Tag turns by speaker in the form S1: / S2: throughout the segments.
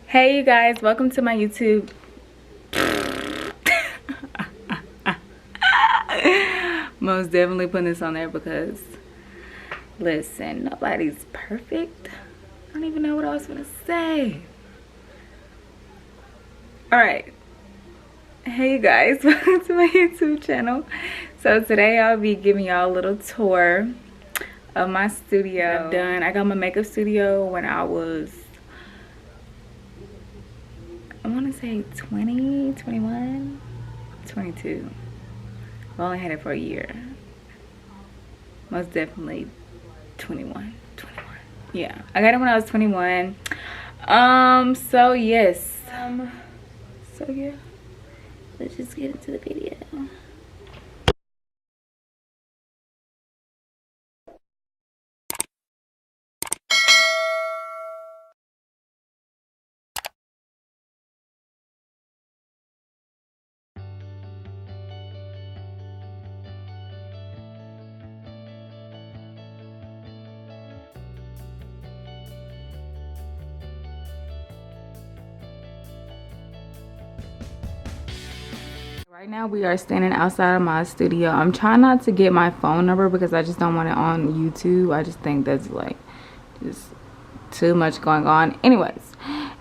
S1: Hey you guys, welcome to my YouTube. Most definitely putting this on there because listen, nobody's perfect. I don't even know what I was gonna say. Alright. Hey you guys, welcome to my YouTube channel. So today I'll be giving y'all a little tour of my studio. I got my makeup studio when I was, I want to say 20, 21, 22. I only had it for a year. Most definitely 21. Yeah, I got it when I was 21. So yes. So yeah, let's just get into the video. Right now we are standing outside of my studio. I'm trying not to get my phone number because I just don't want it on YouTube. I just think that's like just too much going on. Anyways,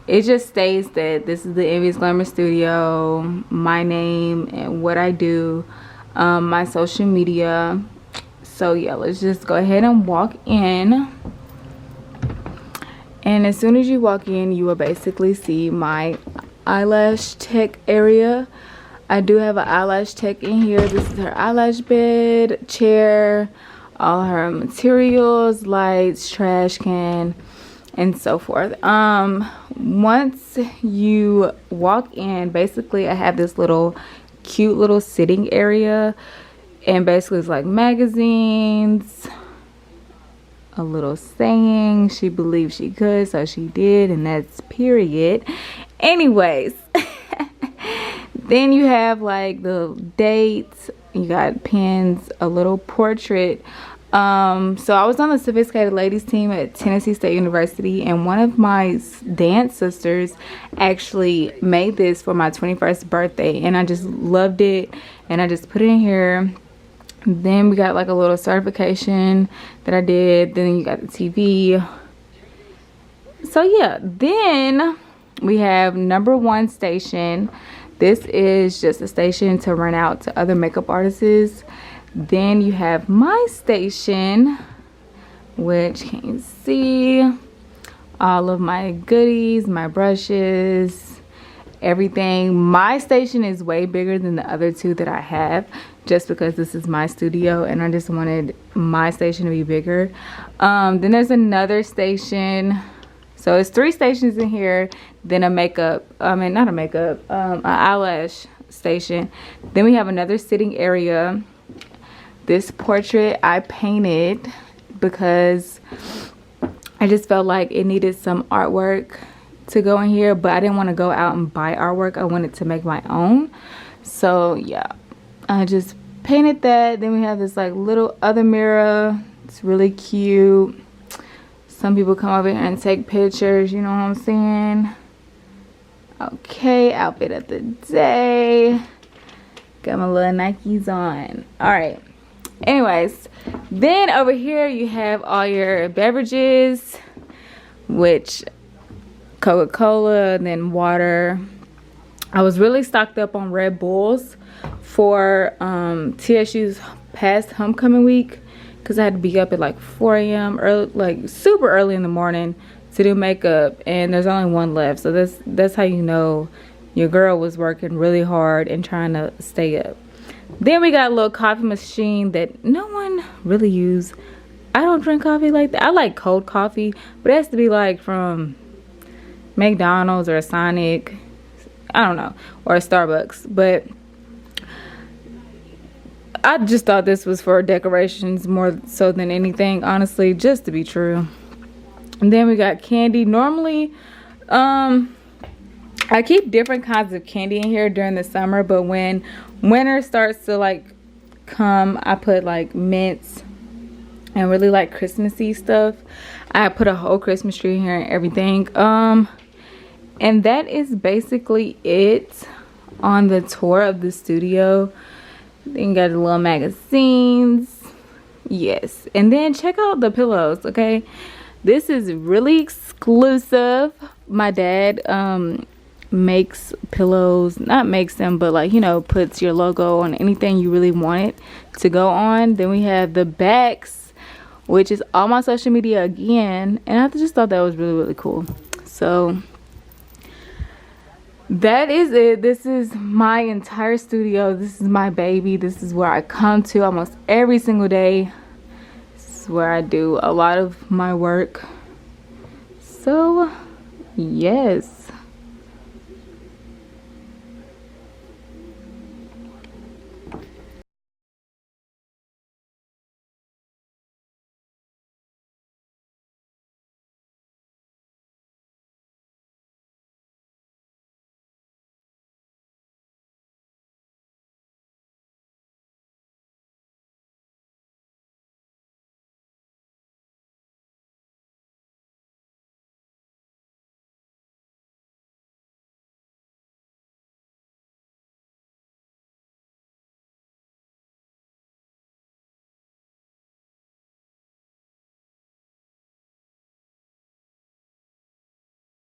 S1: it just states that this is the Envious Glamour Studio, my name and what I do, my social media. So yeah, let's just go ahead and walk in. And as soon as you walk in, you will basically see my eyelash tech area. I do have an eyelash tech in here. This is her eyelash bed, chair, all her materials, lights, trash can, and so forth. Once you walk in, basically I have this little cute little sitting area, and basically it's like magazines, a little saying, she believed she could, so she did, and that's period. Anyways. Then you have like the dates, you got pins, a little portrait. So I was on the Sophisticated Ladies team at Tennessee State University, and one of my dance sisters actually made this for my 21st birthday, and I just loved it, and I just put it in here. Then we got like a little certification that I did. Then you got the TV. So yeah, then we have #1 station. This is just a station to rent out to other makeup artists. Then you have my station, which can you see all of my goodies, my brushes, everything. My station is way bigger than the other two that I have, just because this is my studio and I just wanted my station to be bigger. Then there's another station. So it's 3 stations in here, then a makeup, an eyelash station. Then we have another sitting area. This portrait I painted because I just felt like it needed some artwork to go in here, but I didn't want to go out and buy artwork. I wanted to make my own. So yeah, I just painted that. Then we have this like little other mirror. It's really cute. Some people come over here and take pictures, you know what I'm saying? Okay, outfit of the day. Got my little Nikes on. Alright. Anyways, then over here you have all your beverages, which Coca-Cola, then water. I was really stocked up on Red Bulls for TSU's past homecoming week, because I had to be up at like 4 a.m. early, like super early in the morning to do makeup, and there's only one left. So that's how you know your girl was working really hard and trying to stay up. Then we got a little coffee machine that no one really use. I don't drink coffee like that. I like cold coffee, but it has to be like from McDonald's or a Sonic, I don't know, or a Starbucks. But I just thought this was for decorations more so than anything, honestly, just to be true. And then we got candy. Normally, I keep different kinds of candy in here during the summer, but when winter starts to like come, I put like mints and really like Christmassy stuff. I put a whole Christmas tree here and everything. And that is basically it on the tour of the studio. Then you got the little magazines. Yes, and then check out the pillows. Okay, this is really exclusive. My dad makes pillows, not makes them, but like, you know, puts your logo on anything you really want it to go on. Then we have the backs, which is all my social media again, and I just thought that was really cool. So that is it. This is my entire studio. This is my baby. This is where I come to almost every single day. This is where I do a lot of my work. So yes,